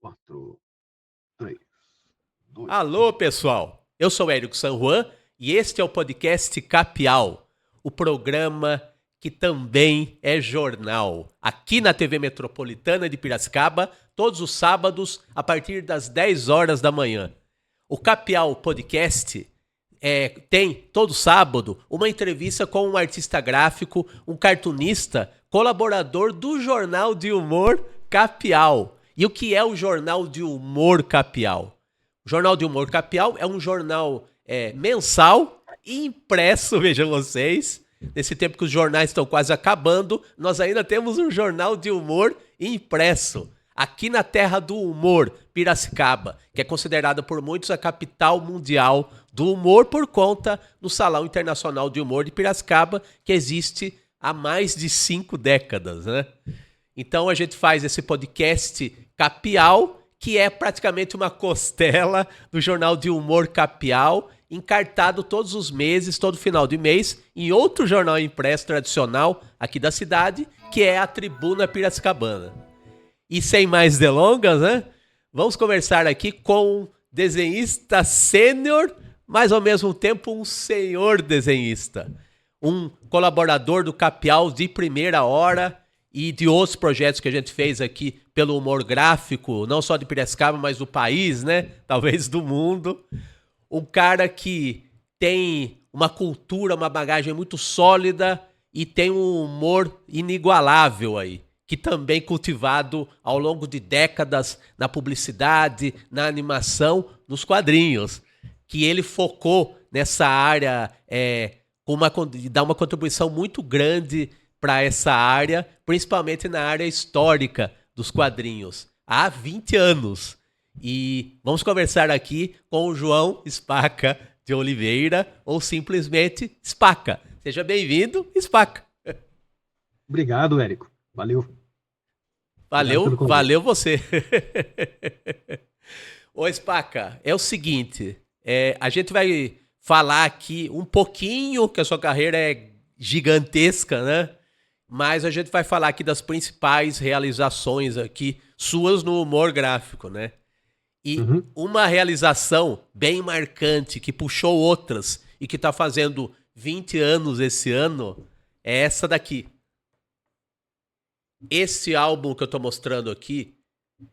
4, 3, 2. Alô, pessoal! Eu sou Érico San Juan e este é o podcast Capial, o programa que também é jornal, aqui na TV Metropolitana de Piracicaba, todos os sábados, a partir das 10 horas da manhã. O Capial Podcast tem, todo sábado, uma entrevista com um artista gráfico, um cartunista, colaborador do Jornal de Humor Capial. E o que é o Jornal de Humor Capial? O Jornal de Humor Capial é um jornal mensal e impresso, vejam vocês. Nesse tempo que os jornais estão quase acabando, nós ainda temos um jornal de humor impresso. Aqui na terra do humor, Piracicaba, que é considerada por muitos a capital mundial do humor por conta do Salão Internacional de Humor de Piracicaba, que existe há mais de 5 décadas, né? Então a gente faz esse podcast Capial, que é praticamente uma costela do Jornal de Humor Capial, encartado todos os meses, todo final de mês, em outro jornal impresso tradicional aqui da cidade, que é a Tribuna Piracicabana. E sem mais delongas, né? Vamos conversar aqui com um desenhista sênior, mas ao mesmo tempo um senhor desenhista. Um colaborador do Capial de primeira hora e de outros projetos que a gente fez aqui pelo humor gráfico, não só de Piracicaba, mas do país, né? Talvez do mundo. Um cara que tem uma cultura, uma bagagem muito sólida e tem um humor inigualável aí, que também cultivado ao longo de décadas na publicidade, na animação, nos quadrinhos, que ele focou nessa área, dá uma contribuição muito grande para essa área, principalmente na área histórica dos quadrinhos, há 20 anos. E vamos conversar aqui com o João Spaca de Oliveira, ou simplesmente Spaca. Seja bem-vindo, Spaca. Obrigado, Érico. Valeu. Valeu você. Ô, Spaca, é o seguinte, a gente vai falar aqui um pouquinho, que a sua carreira é gigantesca, né? Mas a gente vai falar aqui das principais realizações aqui suas no humor gráfico, né? E uma realização bem marcante que puxou outras e que está fazendo 20 anos esse ano é essa daqui. Esse álbum que eu estou mostrando aqui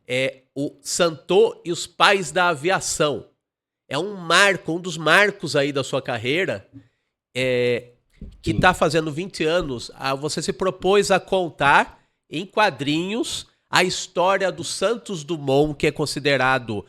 é o Santô e os Pais da Aviação. É um marco, um dos marcos aí da sua carreira, que está fazendo 20 anos. Você se propôs a contar em quadrinhos a história do Santos Dumont, que é considerado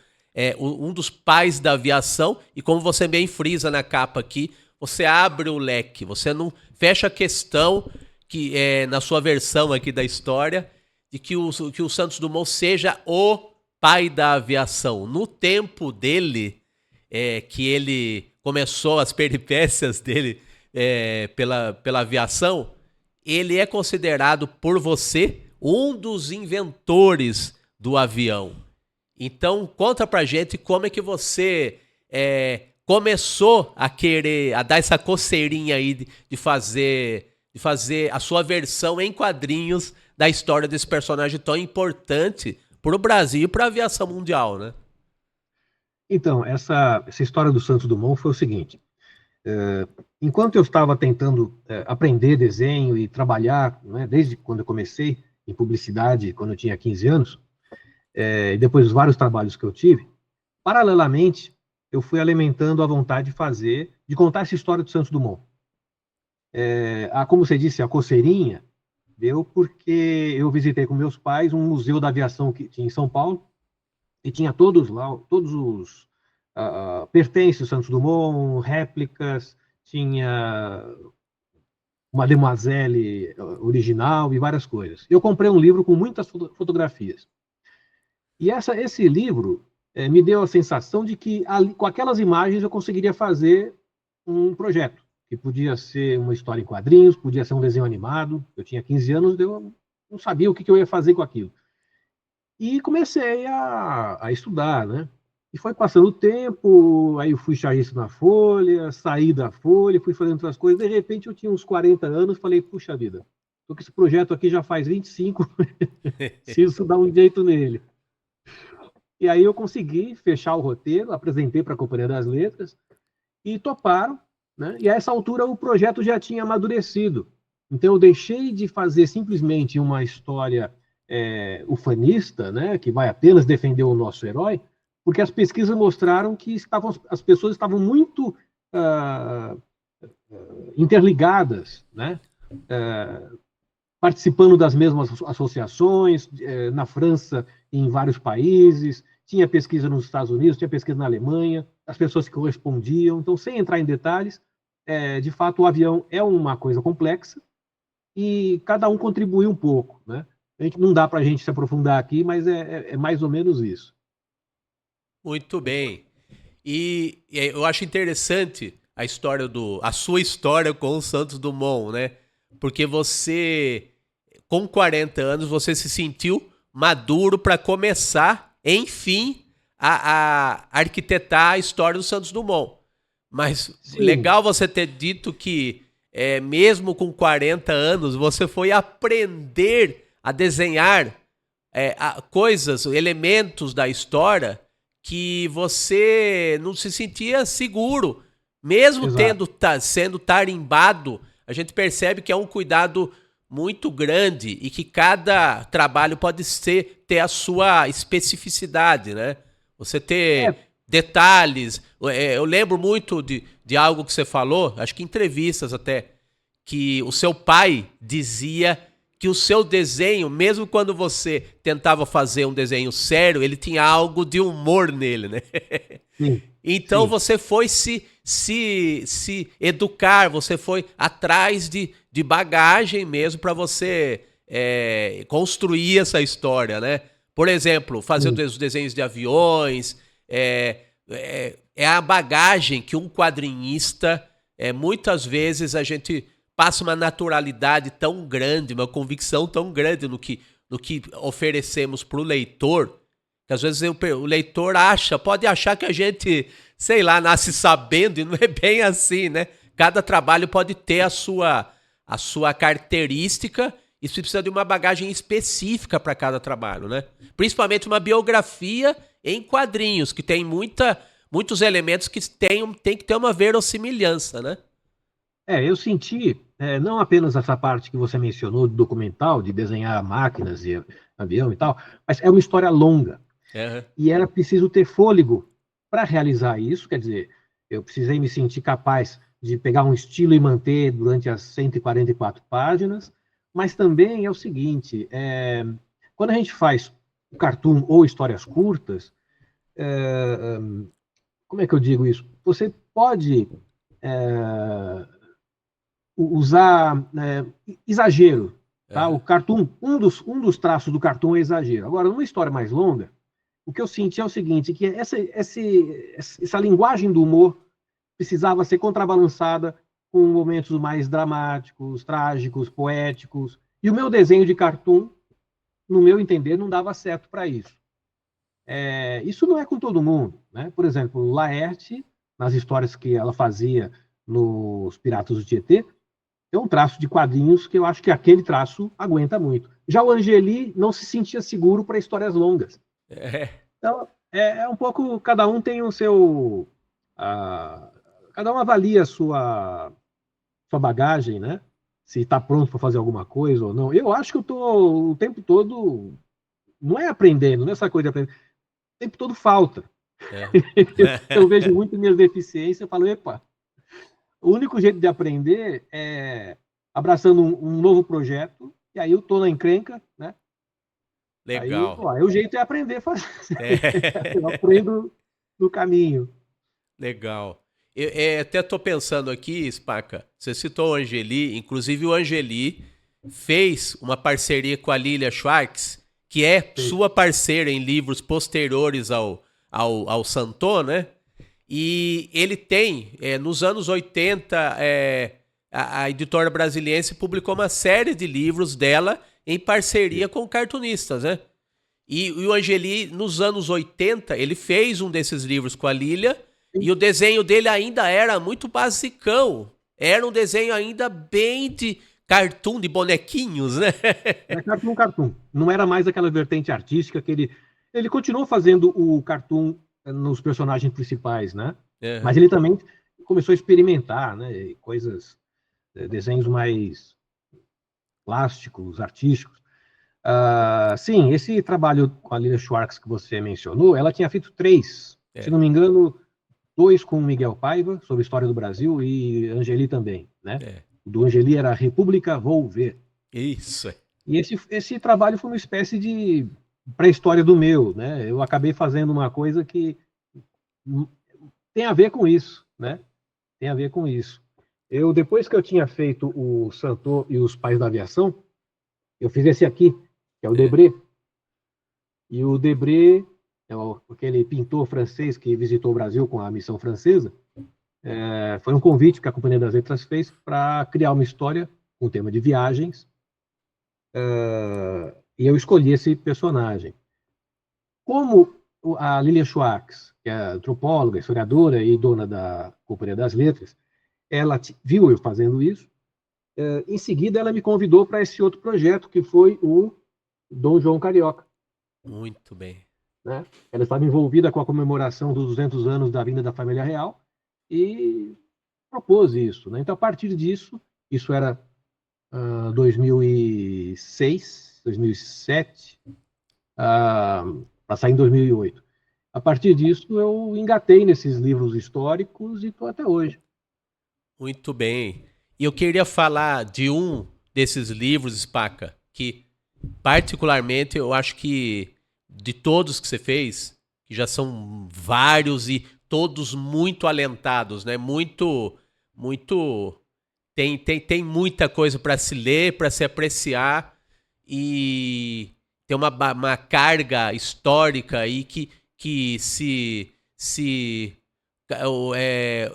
um dos pais da aviação, e como você bem frisa na capa aqui, você abre o leque, você não fecha a questão, que na sua versão aqui da história, de que o Santos Dumont seja o pai da aviação. No tempo dele, que ele começou as peripécias dele pela aviação, ele é considerado por você um dos inventores do avião. Então, conta pra gente como é que você começou a dar essa coceirinha aí de fazer a sua versão em quadrinhos da história desse personagem tão importante para o Brasil e para a aviação mundial, né? Então, essa história do Santos Dumont foi o seguinte. Enquanto eu estava tentando aprender desenho e trabalhar, né, desde quando eu comecei em publicidade, quando eu tinha 15 anos, e depois dos vários trabalhos que eu tive, paralelamente, eu fui alimentando a vontade de contar essa história do Santos Dumont. Como você disse, a coceirinha deu porque eu visitei com meus pais um museu da aviação que tinha em São Paulo, e tinha todos os pertences do Santos Dumont, réplicas, tinha uma Demoiselle original e várias coisas. Eu comprei um livro com muitas fotografias. E esse livro me deu a sensação de que com aquelas imagens eu conseguiria fazer um projeto, que podia ser uma história em quadrinhos, podia ser um desenho animado. Eu tinha 15 anos, eu não sabia o que eu ia fazer com aquilo. E comecei a estudar, né? E foi passando o tempo, aí eu fui chargista na Folha, saí da Folha, fui fazendo outras coisas. De repente eu tinha uns 40 anos, falei, puxa vida, tô com esse projeto aqui já faz 25, preciso dar um jeito nele. E aí eu consegui fechar o roteiro, apresentei para a Companhia das Letras e toparam, né? E a essa altura o projeto já tinha amadurecido. Então eu deixei de fazer simplesmente uma história ufanista, né? Que vai apenas defender o nosso herói, porque as pesquisas mostraram que as pessoas estavam muito interligadas, né? Participando das mesmas associações, na França e em vários países, tinha pesquisa nos Estados Unidos, tinha pesquisa na Alemanha, as pessoas que correspondiam. Então, sem entrar em detalhes, de fato, o avião é uma coisa complexa e cada um contribui um pouco, né? Não dá para a gente se aprofundar aqui, mas é mais ou menos isso. Muito bem. E eu acho interessante a sua história com o Santos Dumont, né? Porque você, com 40 anos, você se sentiu maduro para começar, enfim, a arquitetar a história do Santos Dumont. Mas Sim. Legal você ter dito que, mesmo com 40 anos, você foi aprender a desenhar coisas, elementos da história que você não se sentia seguro. Mesmo sendo tarimbado, a gente percebe que é um cuidado muito grande e que cada trabalho pode ter a sua especificidade, né? Você ter detalhes. Eu lembro muito de algo que você falou, acho que em entrevistas até, que o seu pai dizia que o seu desenho, mesmo quando você tentava fazer um desenho sério, ele tinha algo de humor nele, né? Sim. Então Sim. você foi se educar, você foi atrás de bagagem mesmo para você construir essa história, né? Por exemplo, fazer os desenhos de aviões, é a bagagem que um quadrinista, muitas vezes a gente passa uma naturalidade tão grande, uma convicção tão grande no que oferecemos para o leitor, que às vezes o leitor pode achar que a gente, sei lá, nasce sabendo, e não é bem assim, né? Cada trabalho pode ter a sua característica e você precisa de uma bagagem específica para cada trabalho, né? Principalmente uma biografia em quadrinhos, que tem muitos elementos que tem que ter uma verossimilhança, né? Eu senti, não apenas essa parte que você mencionou do documental, de desenhar máquinas e avião e tal, mas é uma história longa. Uhum. E era preciso ter fôlego para realizar isso, quer dizer, eu precisei me sentir capaz de pegar um estilo e manter durante as 144 páginas, mas também é o seguinte, quando a gente faz cartoon ou histórias curtas, como é que eu digo isso? Você pode usar exagero. Tá? O cartoon, um dos traços do cartoon é exagero. Agora, numa história mais longa, o que eu senti é o seguinte, que essa linguagem do humor precisava ser contrabalançada com momentos mais dramáticos, trágicos, poéticos. E o meu desenho de cartoon, no meu entender, não dava certo para isso. Isso não é com todo mundo. Né? Por exemplo, Laerte, nas histórias que ela fazia nos Piratas do Tietê, é um traço de quadrinhos que eu acho que aquele traço aguenta muito. Já o Angeli não se sentia seguro para histórias longas. Então, um pouco, cada um tem o seu... cada um avalia a sua bagagem, né? Se está pronto para fazer alguma coisa ou não. Eu acho que eu estou o tempo todo... Não é aprendendo, não é essa coisa de aprender. O tempo todo falta. Eu vejo muito minhas deficiências e falo, epa, o único jeito de aprender é abraçando um novo projeto, e aí eu estou na encrenca, né? Legal. Aí o jeito é aprender a fazer. Eu aprendo no caminho. Legal. Eu até estou pensando aqui, Spaca, você citou o Angeli, inclusive o Angeli fez uma parceria com a Lilia Schwartz, que é sua parceira em livros posteriores ao Santon, né? E ele tem, nos anos 80, a editora Brasiliense publicou uma série de livros dela em parceria com cartunistas, né? E o Angeli, nos anos 80, ele fez um desses livros com a Lilia, e o desenho dele ainda era muito basicão. Era um desenho ainda bem de cartoon, de bonequinhos, né? Era cartoon. Não era mais aquela vertente artística que ele Ele continuou fazendo o cartoon nos personagens principais, né? Uhum. Mas ele também começou a experimentar, né? Coisas, desenhos mais plásticos, artísticos. Sim, esse trabalho com a Lilia Schwartz que você mencionou, ela tinha feito 3, se não me engano, 2 com o Miguel Paiva, sobre a história do Brasil, e Angeli também, né? O do Angeli era República, Vou Ver. Isso. E esse trabalho foi uma espécie de pré-história do meu, né? Eu acabei fazendo uma coisa que tem a ver com isso, né? Tem a ver com isso. Depois que eu tinha feito o Santo e os Pais da Aviação, eu fiz esse aqui, que é o Debré. E o Debré é aquele pintor francês que visitou o Brasil com a missão francesa. Foi um convite que a Companhia das Letras fez para criar uma história com o tema de viagens. E eu escolhi esse personagem. Como a Lilia Schwartz, que é antropóloga, historiadora e dona da Companhia das Letras, ela viu eu fazendo isso. Em seguida, ela me convidou para esse outro projeto, que foi o Dom João Carioca. Muito bem. Né? Ela estava envolvida com a comemoração dos 200 anos da vinda da família real e propôs isso. Né? Então, a partir disso, isso era 2006, 2007, para sair em 2008. A partir disso, eu engatei nesses livros históricos e estou até hoje. Muito bem. E eu queria falar de um desses livros, Spaca, que particularmente eu acho que de todos que você fez, que já são vários e todos muito alentados, né? Muito tem muita coisa para se ler, para se apreciar e tem uma carga histórica aí que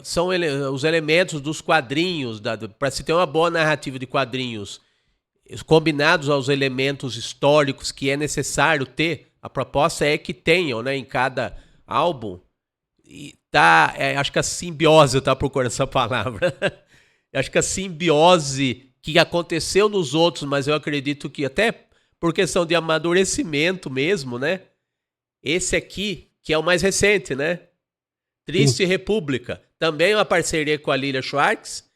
são os elementos dos quadrinhos, para se ter uma boa narrativa de quadrinhos, combinados aos elementos históricos que é necessário ter, a proposta é que tenham, né, em cada álbum. E acho que a simbiose, eu estava procurando essa palavra. Acho que a simbiose que aconteceu nos outros, mas eu acredito que até por questão de amadurecimento mesmo, né? Esse aqui, que é o mais recente, né? Triste República. Também uma parceria com a Lilia Schwartz,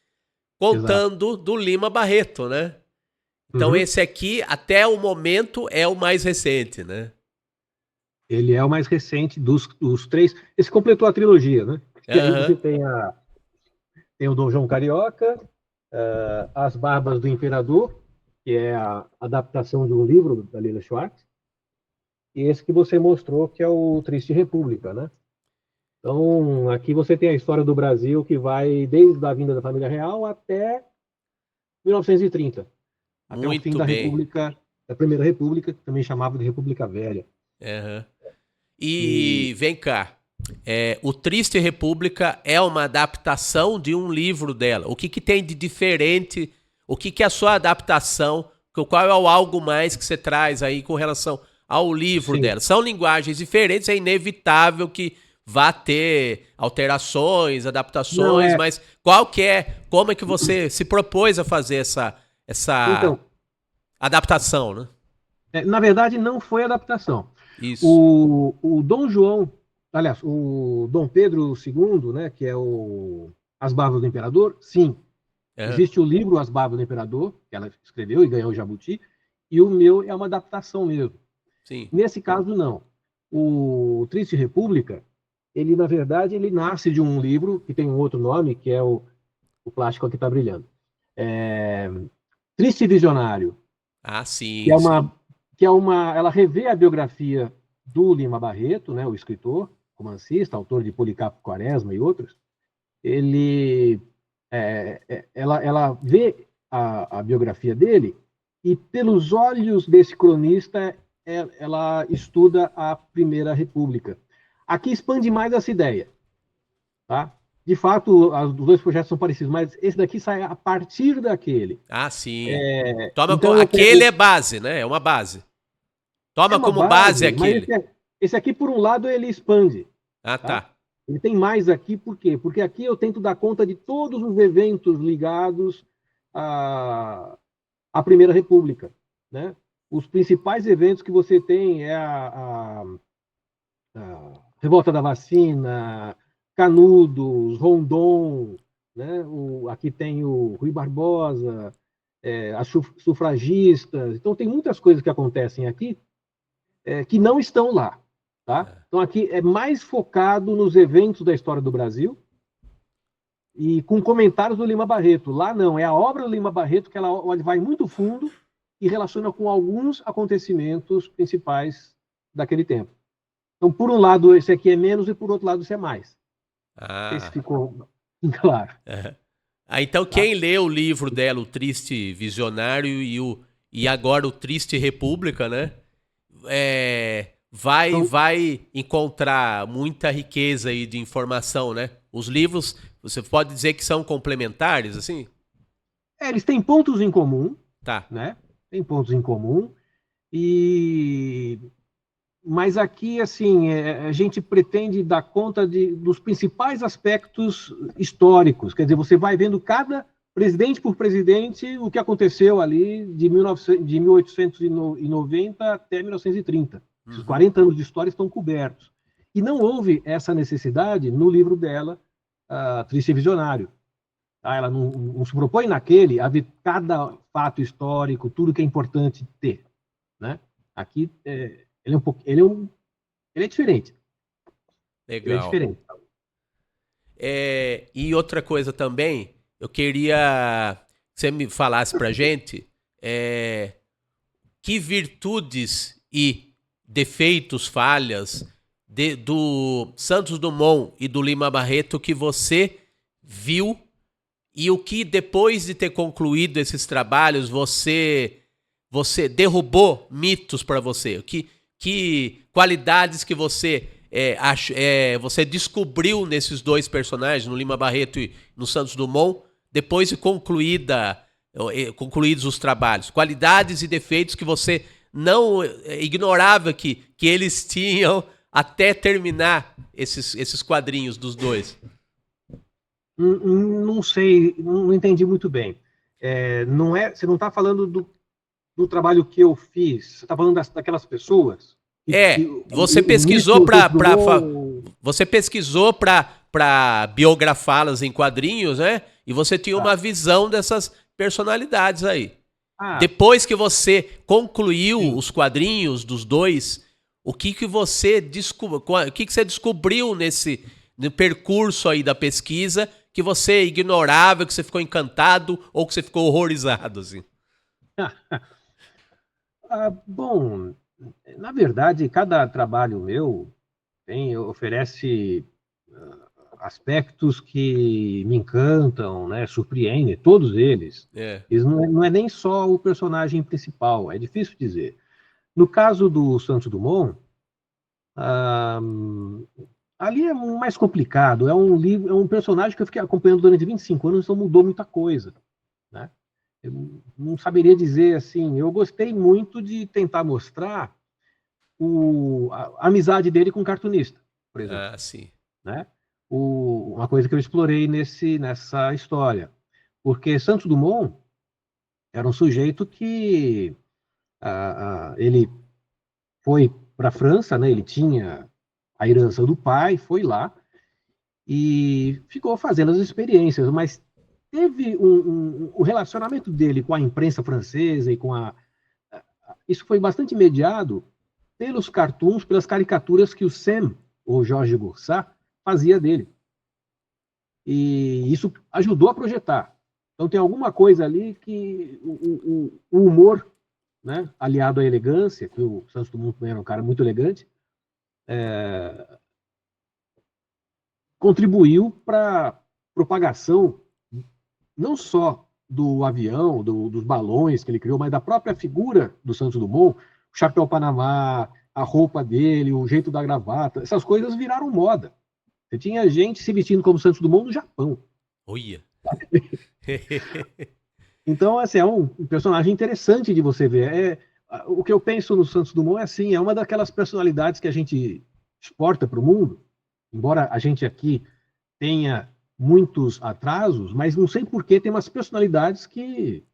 contando Exato. Do Lima Barreto, né? Então esse aqui, até o momento, é o mais recente, né? Ele é o mais recente dos 3. Esse completou a trilogia, né? E aí você tem o Dom João Carioca, As Barbas do Imperador, que é a adaptação de um livro da Lilia Schwartz, e esse que você mostrou, que é o Triste República, né? Então, aqui você tem a história do Brasil, que vai desde a vinda da família real até 1930. Até o fim da República, da Primeira República, que também chamava de República Velha. E vem cá, o Triste República é uma adaptação de um livro dela. O que tem de diferente? O que é a sua adaptação? Qual é o algo mais que você traz aí com relação ao livro dela? São linguagens diferentes, é inevitável que vá ter alterações, adaptações, mas como é que você se propôs a fazer essa adaptação, né? Na verdade, não foi adaptação. Isso. O Dom João, aliás, o Dom Pedro II, né, que é As Barbas do Imperador, sim. Existe o livro As Barbas do Imperador, que ela escreveu e ganhou o Jabuti, e o meu é uma adaptação mesmo. Sim. Nesse caso, não. O Triste República, ele, na verdade, ele nasce de um livro que tem um outro nome, que é o plástico aqui está brilhando. Triste Visionário. Sim. Ela revê a biografia do Lima Barreto, né, o escritor, romancista, autor de Policarpo Quaresma e outros. Ela vê a biografia dele e, pelos olhos desse cronista, ela estuda a Primeira República. Aqui expande mais essa ideia, tá? De fato, os dois projetos são parecidos, mas esse daqui sai a partir daquele. Sim. Então aquele é base, né? É uma base. Toma como base aquele. Mas esse aqui, por um lado, ele expande. Tá. Ele tem mais aqui, por quê? Porque aqui eu tento dar conta de todos os eventos ligados à Primeira República, né? Os principais eventos que você tem é a Revolta da Vacina, Canudos, Rondon, né? Aqui tem o Rui Barbosa, as sufragistas. Então, tem muitas coisas que acontecem aqui que não estão lá. Tá? Então, aqui é mais focado nos eventos da história do Brasil e com comentários do Lima Barreto. Lá não, é a obra do Lima Barreto que ela vai muito fundo e relaciona com alguns acontecimentos principais daquele tempo. Então, por um lado, esse aqui é menos e por outro lado, esse é mais. Não sei se ficou claro. Então, quem lê o livro dela, O Triste Visionário e agora O Triste República, né? Vai encontrar muita riqueza aí de informação, né? Os livros, você pode dizer que são complementares, assim? Eles têm pontos em comum, tá? Né? Tem pontos em comum, mas aqui, assim, a gente pretende dar conta dos principais aspectos históricos. Quer dizer, você vai vendo cada presidente por presidente o que aconteceu ali de 1890 até 1930. Esses 40 anos de história estão cobertos. E não houve essa necessidade no livro dela, Triste Visionário. Ela não se propõe naquele a ver cada fato histórico, tudo que é importante ter. Né? Aqui, ele é diferente. Legal. Ele é diferente. E outra coisa também, eu queria que você me falasse pra gente que virtudes e defeitos, falhas do Santos Dumont e do Lima Barreto que você viu e o que depois de ter concluído esses trabalhos você derrubou mitos para você. Que qualidades que você você descobriu nesses dois personagens, no Lima Barreto e no Santos Dumont, depois de concluídos os trabalhos. Qualidades e defeitos que você não ignorava que eles tinham até terminar esses quadrinhos dos dois. Não sei, não entendi muito bem. Você não está falando do trabalho que eu fiz, você está falando você pessoas? Você pesquisou para biografá-las em quadrinhos, né? E você tinha uma visão dessas personalidades aí. Depois que você concluiu os quadrinhos dos dois, o que você descobriu no percurso aí da pesquisa que você ignorava, que você ficou encantado ou que você ficou horrorizado, assim? Bom, na verdade, cada trabalho meu oferece aspectos que me encantam, né, surpreendem, todos eles. Eles não é nem só o personagem principal, é difícil dizer. No caso do Santos Dumont, ali é mais complicado. É um personagem que eu fiquei acompanhando durante 25 anos, então mudou muita coisa. Né? Eu não saberia dizer assim. Eu gostei muito de tentar mostrar a amizade dele com o cartunista, por exemplo. Sim. Né? Uma coisa que eu explorei nessa história. Porque Santos Dumont era um sujeito que ele foi para a França, né? Ele tinha a herança do pai, foi lá e ficou fazendo as experiências, mas teve o relacionamento dele com a imprensa francesa e isso foi bastante mediado pelos cartoons, pelas caricaturas que o Sam, ou Jorge Goursat, fazia dele. E isso ajudou a projetar. Então tem alguma coisa ali que o humor, né, aliado à elegância, que o Santos Dumont era um cara muito elegante, contribuiu para a propagação não só do avião, dos balões que ele criou, mas da própria figura do Santos Dumont, o chapéu Panamá, a roupa dele, o jeito da gravata, essas coisas viraram moda. Você tinha gente se vestindo como Santos Dumont no Japão. Olha! Então, assim, é um personagem interessante de você ver. O que eu penso no Santos Dumont é assim, é uma daquelas personalidades que a gente exporta para o mundo, embora a gente aqui tenha muitos atrasos, mas não sei por que tem umas personalidades que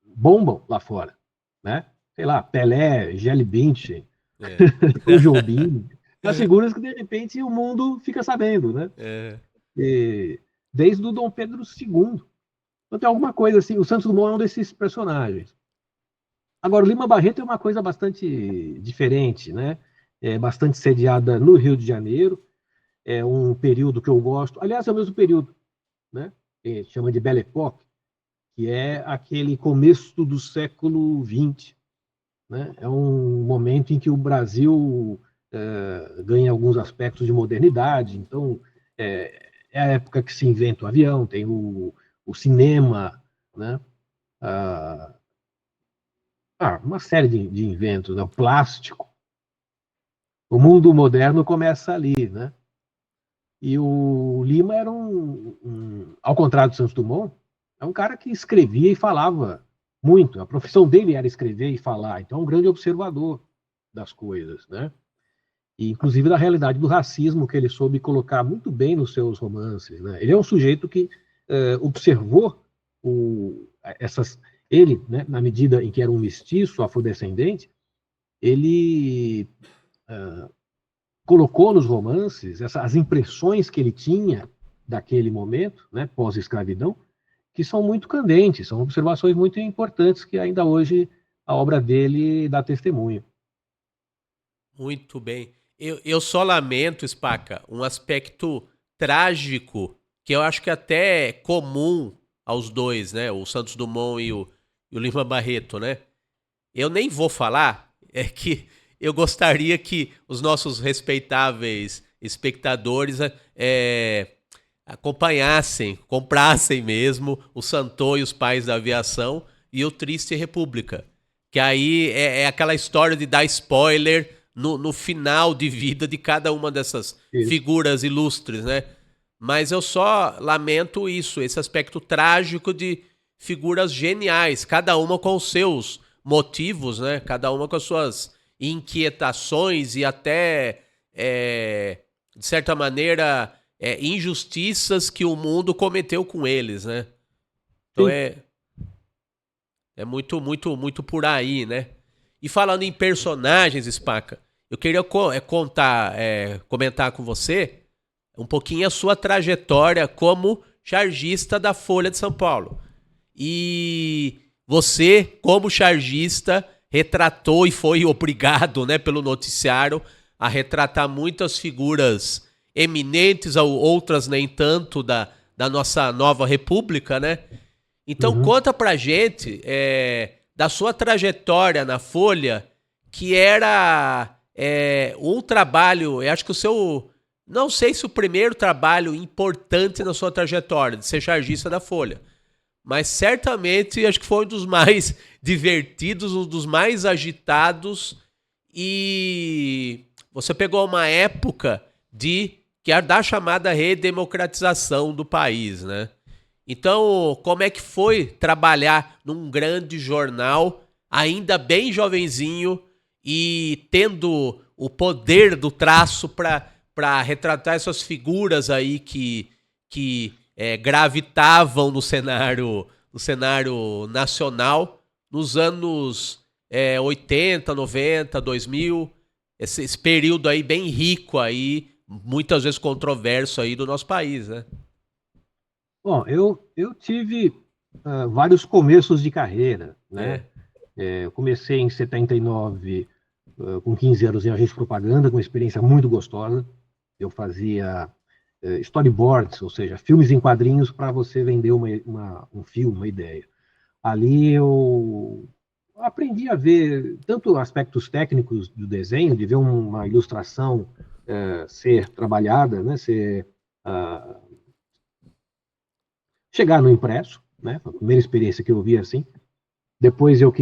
bombam lá fora, né? Sei lá, Pelé, Gelli Bündchen, o Jobim. As figuras que, de repente, o mundo fica sabendo, né? Desde o Dom Pedro II. Então tem alguma coisa assim, o Santos Dumont é um desses personagens. Agora, o Lima Barreto é uma coisa bastante diferente, né? É bastante sediada no Rio de Janeiro, é um período que eu gosto, aliás, é o mesmo período, né? Chama de Belle Époque, que é aquele começo do século XX, né? É um momento em que o Brasil ganha alguns aspectos de modernidade, então é a época que se inventa o avião, tem o cinema, né? Uma série de inventos, né? O plástico. O mundo moderno começa ali, né? E o Lima era ao contrário do Santos Dumont, é um cara que escrevia e falava muito. A profissão dele era escrever e falar. Então, é um grande observador das coisas, né? E, inclusive, da realidade do racismo, que ele soube colocar muito bem nos seus romances, né? Ele é um sujeito que observou ele, né, na medida em que era um mestiço afrodescendente, ele colocou nos romances as impressões que ele tinha daquele momento, né, pós-escravidão, que são muito candentes, são observações muito importantes que ainda hoje a obra dele dá testemunho. Muito bem. Eu só lamento, Spaca, um aspecto trágico que eu acho que até é comum aos dois, né? O Santos Dumont e o Lima Barreto, né? Eu nem vou falar, é que eu gostaria que os nossos respeitáveis espectadores acompanhassem, comprassem mesmo o Santo e os Pais da Aviação e o Triste República. Que aí é aquela história de dar spoiler no final de vida de cada uma dessas figuras ilustres, né? Mas eu só lamento isso, esse aspecto trágico de figuras geniais, cada uma com os seus motivos, né? Cada uma com as suas inquietações e até, de certa maneira, injustiças que o mundo cometeu com eles, né? Então é muito, muito, muito por aí, né? E falando em personagens, Spaca, eu queria comentar com você um pouquinho a sua trajetória como chargista da Folha de São Paulo. E você, como chargista, retratou e foi obrigado, né, pelo noticiário a retratar muitas figuras eminentes, outras nem tanto, da nossa nova república, né? Então conta pra gente da sua trajetória na Folha, que era um trabalho, eu acho que não sei se o primeiro trabalho importante na sua trajetória, de ser chargista da Folha, mas certamente acho que foi um dos mais divertidos, um dos mais agitados, e você pegou uma época que era da chamada redemocratização do país, né? Então, como é que foi trabalhar num grande jornal, ainda bem jovenzinho e tendo o poder do traço para retratar essas figuras aí que gravitavam no cenário nacional nos anos 80, 90, 2000, esse período aí bem rico aí, muitas vezes controverso aí do nosso país, né? Bom, eu tive vários começos de carreira, né? Eu comecei em 79, com 15 anos em agência de propaganda, com uma experiência muito gostosa. Eu fazia storyboards, ou seja, filmes em quadrinhos para você vender um filme, uma ideia. Ali eu aprendi a ver tanto aspectos técnicos do desenho, de ver uma ilustração ser trabalhada, né? Chegar no impresso, né? Foi a primeira experiência que eu vi assim. Depois eu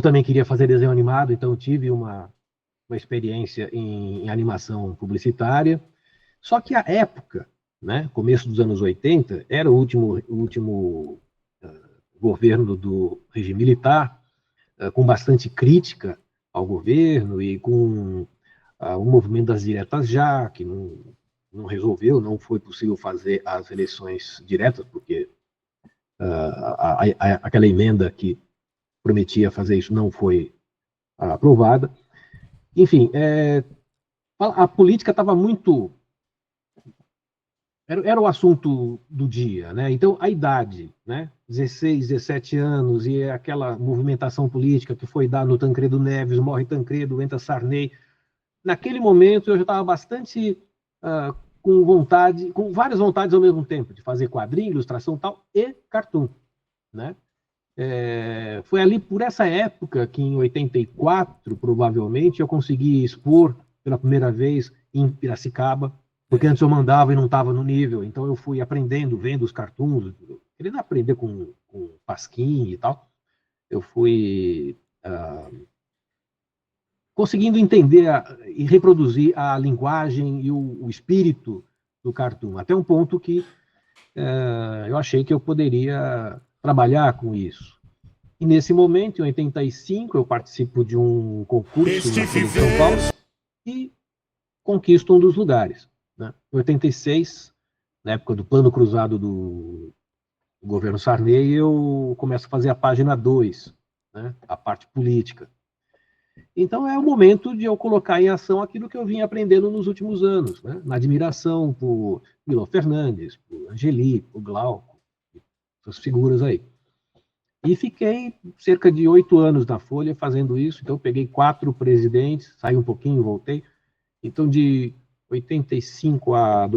também queria fazer desenho animado, então eu tive uma experiência em animação publicitária. Só que a época, né, começo dos anos 80, era o último governo do regime militar, com bastante crítica ao governo e com o movimento das diretas já, que não resolveu, não foi possível fazer as eleições diretas, porque aquela emenda que prometia fazer isso não foi aprovada. Enfim, a política estava muito... Era o assunto do dia, né? Então, a idade, né? 16, 17 anos, e aquela movimentação política que foi dar no Tancredo Neves, morre Tancredo, entra Sarney. Naquele momento, eu já estava bastante com vontade, com várias vontades ao mesmo tempo, de fazer quadrinho, ilustração e tal, e cartoon, né? Foi ali por essa época que, em 84, provavelmente, eu consegui expor pela primeira vez em Piracicaba, porque antes eu mandava e não estava no nível, então eu fui aprendendo, vendo os cartoons, querendo aprender com Pasquim e tal. Eu fui conseguindo entender e reproduzir a linguagem e o espírito do cartoon, até um ponto que eu achei que eu poderia trabalhar com isso. E nesse momento, em 85, eu participo de um concurso na Folha de São Paulo e conquisto um dos lugares. Né? Em 86, na época do plano cruzado do governo Sarney, eu começo a fazer a página 2, né? A parte política. Então é o momento de eu colocar em ação aquilo que eu vim aprendendo nos últimos anos, né? Na admiração por Milão Fernandes, por Angeli, por Glauco, essas figuras aí. E fiquei cerca de 8 anos na Folha fazendo isso. Então, eu peguei 4 presidentes, saí um pouquinho, voltei. Então, de 85 a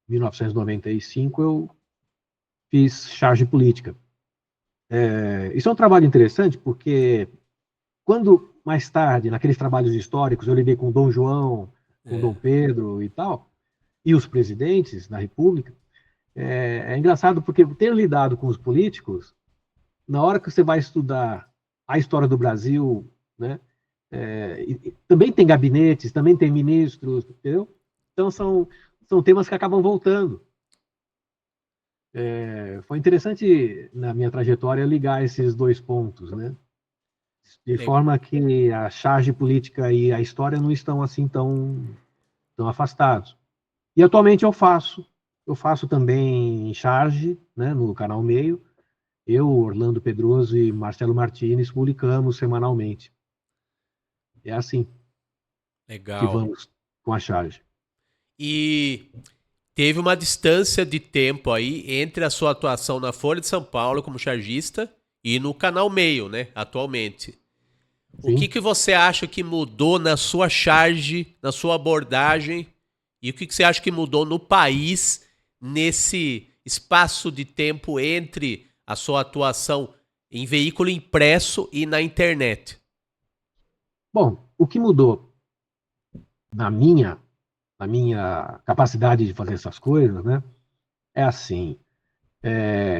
1995, eu fiz charge política. Isso é um trabalho interessante, porque quando, mais tarde, naqueles trabalhos históricos, eu lidei com Dom João, com Dom Pedro e tal, e os presidentes da República, é engraçado porque ter lidado com os políticos, na hora que você vai estudar a história do Brasil, né, também tem gabinetes, também tem ministros, entendeu? Então são temas que acabam voltando. Foi interessante na minha trajetória ligar esses dois pontos, né? De forma que a charge política e a história não estão assim tão afastados. E atualmente eu faço também charge, né, no canal Meio. Eu, Orlando Pedroso e Marcelo Martins publicamos semanalmente. É assim que vamos com a charge. E teve uma distância de tempo aí entre a sua atuação na Folha de São Paulo como chargista e no canal Meio, né, atualmente. Sim. O que você acha que mudou na sua charge, na sua abordagem, e o que você acha que mudou no país nesse espaço de tempo entre a sua atuação em veículo impresso e na internet? Bom, o que mudou na minha capacidade de fazer essas coisas, né, é assim,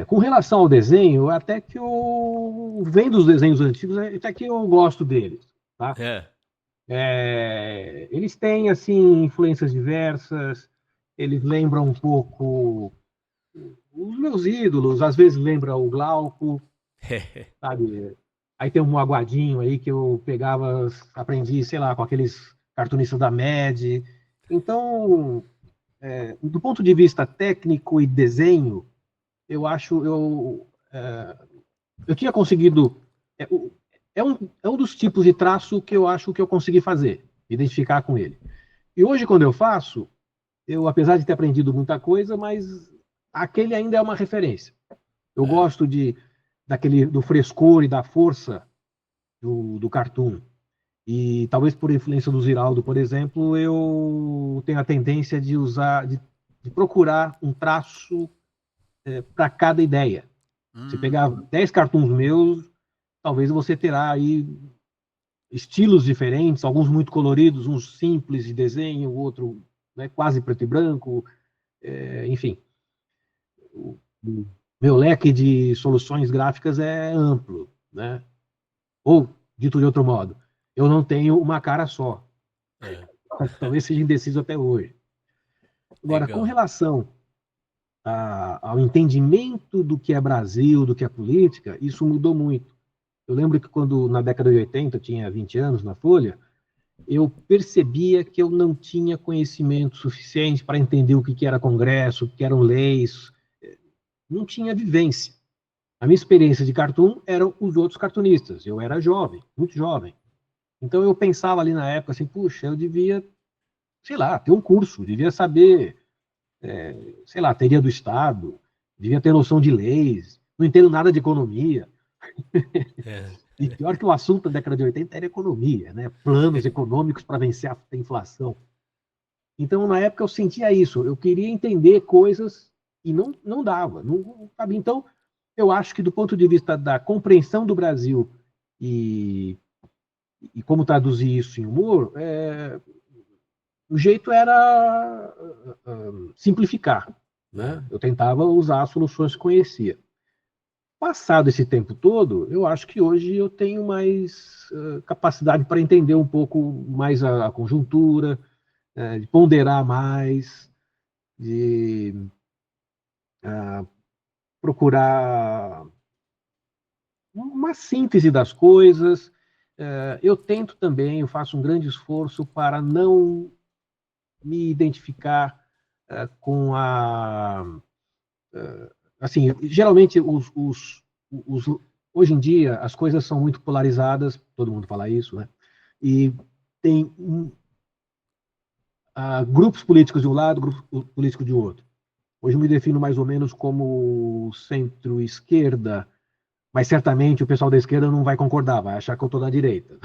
com relação ao desenho, até que eu vendo os desenhos antigos, até que eu gosto deles, tá? Eles têm, assim, influências diversas, eles lembram um pouco os meus ídolos, às vezes lembra o Glauco, sabe? Aí tem um Aguadinho aí que eu pegava, aprendi, sei lá, com aqueles cartunistas da MED. Então, do ponto de vista técnico e desenho, eu acho, eu tinha conseguido, é um dos tipos de traço que eu acho que eu consegui fazer, identificar com ele. E hoje, quando eu faço, eu, apesar de ter aprendido muita coisa, mas aquele ainda é uma referência. Eu gosto do frescor e da força do cartoon. E talvez por influência do Ziraldo, por exemplo, eu tenho a tendência de procurar um traço para cada ideia. Se pegar 10 cartoons meus, talvez você terá aí estilos diferentes, alguns muito coloridos, uns simples de desenho, o outro, né, quase preto e branco, enfim. O meu leque de soluções gráficas é amplo, né? Ou, dito de outro modo, eu não tenho uma cara só. Talvez seja indeciso até hoje. Agora, com relação ao entendimento do que é Brasil, do que é política, isso mudou muito. Eu lembro que quando, na década de 80, eu tinha 20 anos na Folha, eu percebia que eu não tinha conhecimento suficiente para entender o que era Congresso, o que eram leis, não tinha vivência. A minha experiência de cartoon eram os outros cartunistas. Eu era jovem, muito jovem. Então eu pensava ali na época assim, puxa, eu devia, sei lá, ter um curso, devia saber, sei lá, teoria do Estado, devia ter noção de leis, não entendo nada de economia. E pior que o assunto da década de 80 era economia, né? Planos econômicos para vencer a inflação. Então, na época, eu sentia isso. Eu queria entender coisas e não dava. Não, sabe? Então, eu acho que, do ponto de vista da compreensão do Brasil e, e como traduzir isso em humor, o jeito era simplificar. Né? Eu tentava usar as soluções que conhecia. Passado esse tempo todo, eu acho que hoje eu tenho mais capacidade para entender um pouco mais a conjuntura, de ponderar mais, de procurar uma síntese das coisas. Eu tento também, eu faço um grande esforço para não me identificar com a... Assim, geralmente, hoje em dia, as coisas são muito polarizadas, todo mundo fala isso, né? E tem grupos políticos de um lado, grupos políticos de outro. Hoje eu me defino mais ou menos como centro-esquerda, mas certamente o pessoal da esquerda não vai concordar, vai achar que eu estou da direita.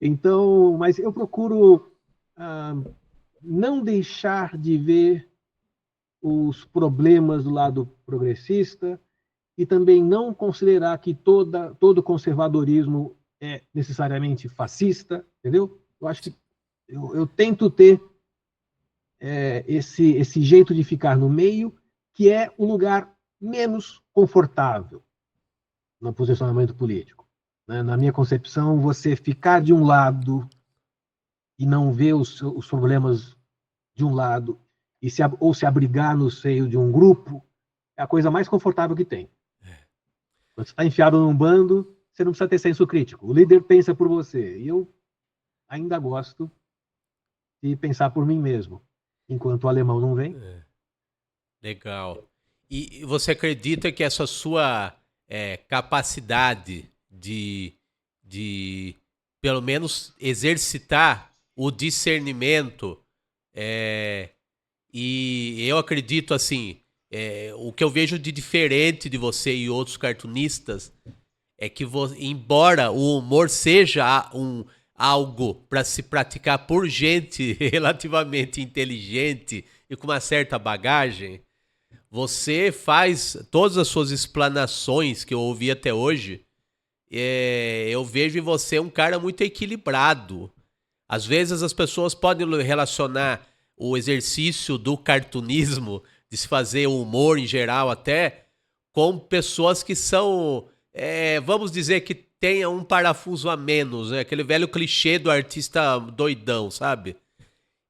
Então, mas eu procuro não deixar de ver os problemas do lado progressista e também não considerar que todo conservadorismo é necessariamente fascista, entendeu? Eu acho que eu tento ter esse jeito de ficar no meio, que é o lugar menos confortável no posicionamento político. Né? Na minha concepção, você ficar de um lado e não ver os problemas de um lado ou se abrigar no seio de um grupo é a coisa mais confortável que tem. Quando você está enfiado num bando, você não precisa ter senso crítico. O líder pensa por você. E eu ainda gosto de pensar por mim mesmo. Enquanto o alemão não vem. Legal. E você acredita que essa sua capacidade de, pelo menos, exercitar o discernimento, e eu acredito assim, o que eu vejo de diferente de você e outros cartunistas é que, embora o humor seja algo para se praticar por gente relativamente inteligente e com uma certa bagagem, você faz todas as suas explanações que eu ouvi até hoje. Eu vejo em você um cara muito equilibrado. Às vezes as pessoas podem relacionar o exercício do cartunismo, de se fazer humor em geral até, com pessoas que são, vamos dizer que tenha um parafuso a menos, né? Aquele velho clichê do artista doidão, sabe?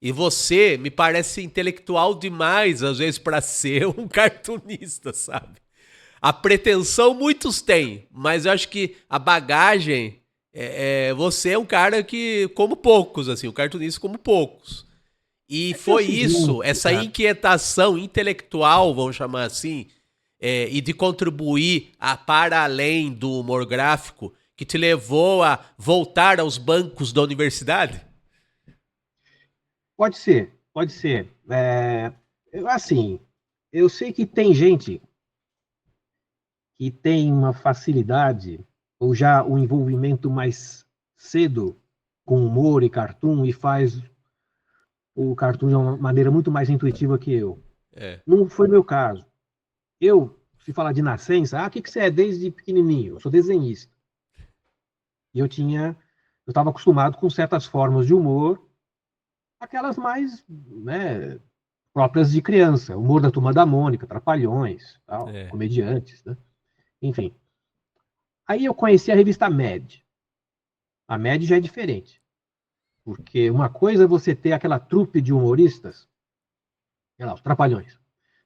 E você me parece intelectual demais, às vezes, para ser um cartunista, sabe? A pretensão muitos têm, mas eu acho que a bagagem, você é um cara que, como poucos, assim, um cartunista como poucos. E É o foi seguinte, isso, essa cara. inquietação intelectual, vamos chamar assim, e de contribuir para além do humor gráfico, que te levou a voltar aos bancos da universidade? Pode ser, pode ser. Assim, eu sei que tem gente que tem uma facilidade, ou já um envolvimento mais cedo com humor e cartoon, e faz o cartoon de uma maneira muito mais intuitiva que eu. É. Não foi meu caso. Eu, se falar de nascença, o que você é desde pequenininho? Eu sou desenhista. E eu estava acostumado com certas formas de humor, aquelas mais, né, próprias de criança, humor da Turma da Mônica, Trapalhões, tal, É. comediantes, né? Enfim. Aí eu conheci a revista Mad. A Mad já é diferente, porque uma coisa é você ter aquela trupe de humoristas, sei lá, os Trapalhões,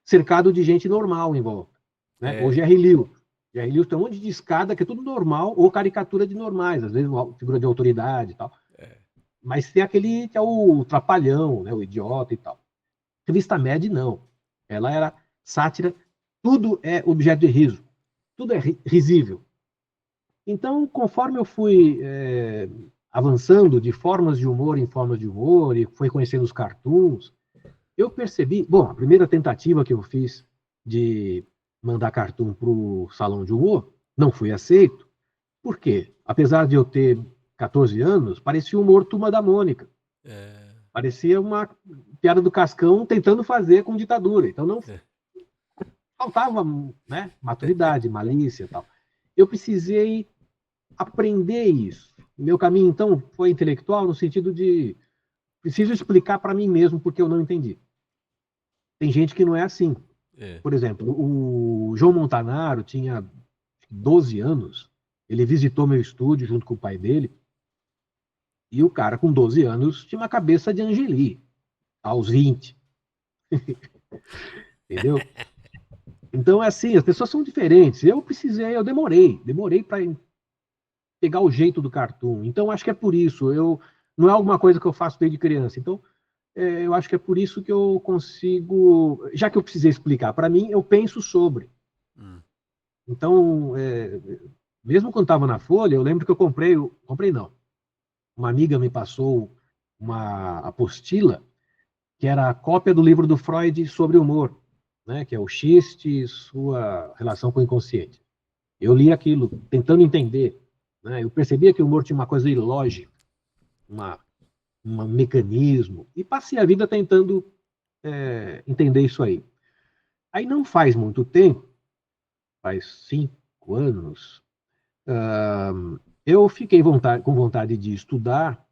cercado de gente normal em volta, né? Ou Jerry Lewis. Jerry Lewis tem um monte de escada que é tudo normal, ou caricatura de normais, às vezes uma figura de autoridade e tal. Mas tem aquele que é o trapalhão, né, o idiota e tal. A revista Mad, não. Ela era sátira tudo é objeto de riso, tudo é risível. Então, conforme eu fui avançando de formas de humor em formas de humor, e fui conhecendo os cartoons, eu percebi, bom, a primeira tentativa que eu fiz de mandar cartoon para o salão de humor não fui aceito. Por quê? Apesar de eu ter 14 anos, parecia um humor Turma da Mônica. Parecia uma piada do Cascão tentando fazer com ditadura. Então não faltava, né, maturidade, malícia e tal. Eu precisei aprender isso. Meu caminho, então, foi intelectual no sentido de preciso explicar para mim mesmo porque eu não entendi. Tem gente que não é assim. Por exemplo, o João Montanaro tinha 12 anos, ele visitou meu estúdio junto com o pai dele, e o cara com 12 anos tinha uma cabeça de Angeli, aos 20. Entendeu? Então, é assim, as pessoas são diferentes. Eu demorei para pegar o jeito do cartoon. Então, acho que é por isso. Não é alguma coisa que eu faço desde criança. Então, eu acho que é por isso que eu consigo, já que eu precisei explicar para mim, eu penso sobre. Então, mesmo quando estava na Folha, eu lembro que eu comprei não, uma amiga me passou uma apostila que era a cópia do livro do Freud sobre humor, né, que é o Xiste e sua relação com o inconsciente. Eu li aquilo, tentando entender, né, eu percebia que o humor tinha uma coisa ilógica, um mecanismo, e passei a vida tentando entender isso aí. Aí não faz muito tempo, faz 5 anos, eu fiquei com vontade de estudar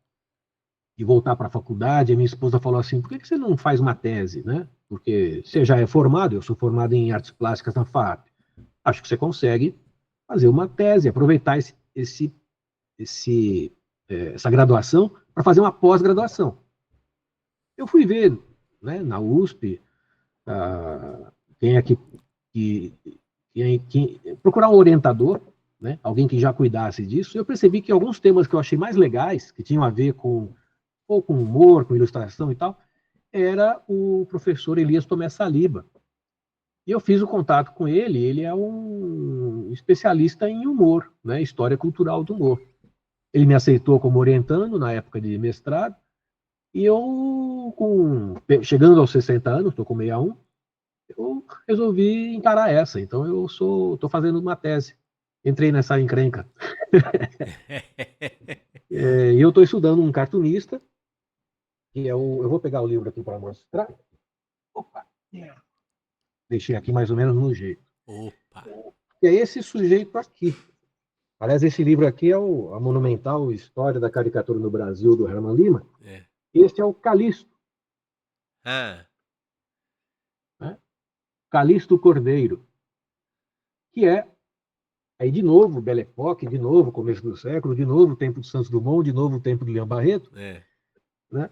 e voltar para a faculdade. A minha esposa falou assim: por que você não faz uma tese, né? Porque você já é formado, eu sou formado em artes plásticas na FAP. Acho que você consegue fazer uma tese, aproveitar essa graduação para fazer uma pós-graduação. Eu fui ver, né, na USP, quem é procurar um orientador, né, alguém que já cuidasse disso. Eu percebi que alguns temas que eu achei mais legais, que tinham a ver com humor, com ilustração e tal, era o professor Elias Tomé Saliba. E eu fiz o contato com ele é um especialista em humor, né, história cultural do humor. Ele me aceitou como orientando na época de mestrado, e eu, chegando aos 60 anos, estou com 61, eu resolvi encarar essa. Então eu estou fazendo uma tese. Entrei nessa encrenca. E eu estou estudando um cartunista, que eu vou pegar o livro aqui para mostrar. Opa! Deixei aqui mais ou menos no jeito. Opa! E é esse sujeito aqui. Aliás, esse livro aqui é a monumental História da Caricatura no Brasil, do Herman Lima. Este é o Calixto. Né? Calixto Cordeiro. Que é, aí de novo, Belle Époque, de novo, começo do século, de novo, o tempo de Santos Dumont, de novo, o tempo de Leão Barreto. Né?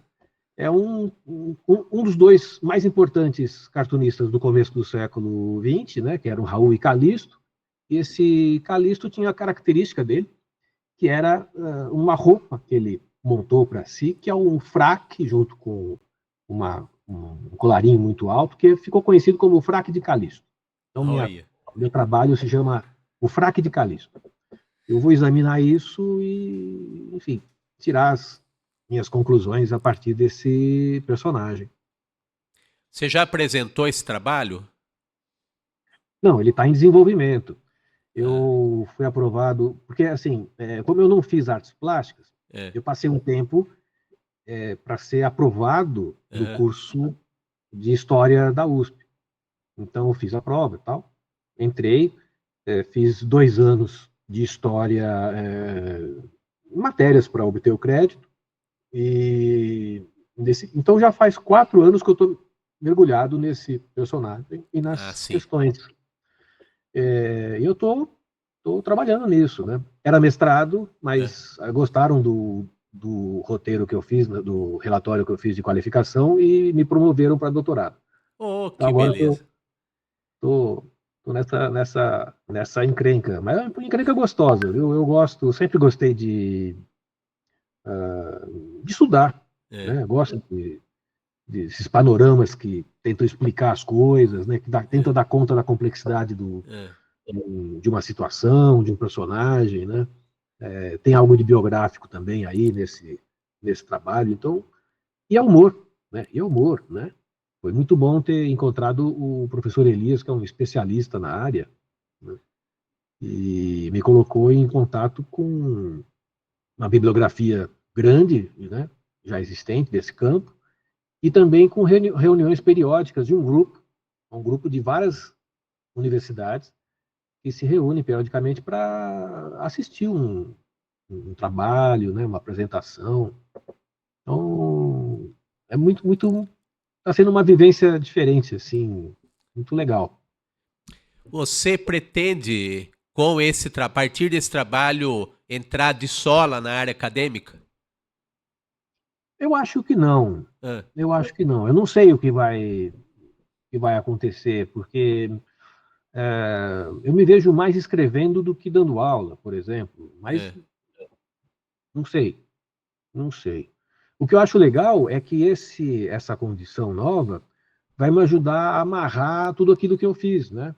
É um dos dois mais importantes cartunistas do começo do século XX, né, que eram Raul e Calixto. E esse Calixto tinha a característica dele, que era uma roupa que ele montou para si, que é um fraque junto com um colarinho muito alto, que ficou conhecido como o fraque de Calixto. Então, meu trabalho se chama O Fraque de Calixto. Eu vou examinar isso e, enfim, tirar as minhas conclusões a partir desse personagem. Você já apresentou esse trabalho? Não, ele está em desenvolvimento. Eu fui aprovado, porque assim, como eu não fiz artes plásticas, eu passei um tempo para ser aprovado do curso de História da USP. Então eu fiz a prova e tal, entrei, fiz 2 anos de História, matérias para obter o crédito, então já faz 4 anos que eu estou mergulhado nesse personagem e nas questões. E eu estou trabalhando nisso, né? Era mestrado, mas gostaram do roteiro que eu fiz, do relatório que eu fiz de qualificação, e me promoveram para doutorado. Que então, agora beleza. Estou nessa encrenca, mas é uma encrenca gostosa. Eu sempre gostei de estudar, né? Gosto desses panoramas que tentam explicar as coisas, né, que tentam dar conta da complexidade de uma situação, de um personagem, né? Tem algo de biográfico também aí nesse trabalho, então, e é humor, né? E é humor, né? Foi muito bom ter encontrado o professor Elias, que é um especialista na área, né? E me colocou em contato com uma bibliografia grande, né, já existente desse campo, e também com reuniões periódicas de um grupo de várias universidades que se reúnem periodicamente para assistir um trabalho, né, uma apresentação. Então, é muito, está sendo uma vivência diferente, assim, muito legal. Você pretende, a partir desse trabalho, entrar de sola na área acadêmica? Eu acho que não. Ah, Eu acho que não. Eu não sei o que vai acontecer, porque eu me vejo mais escrevendo do que dando aula, por exemplo. Mas é. não sei, não sei. O que eu acho legal é que essa condição nova vai me ajudar a amarrar tudo aquilo que eu fiz, né?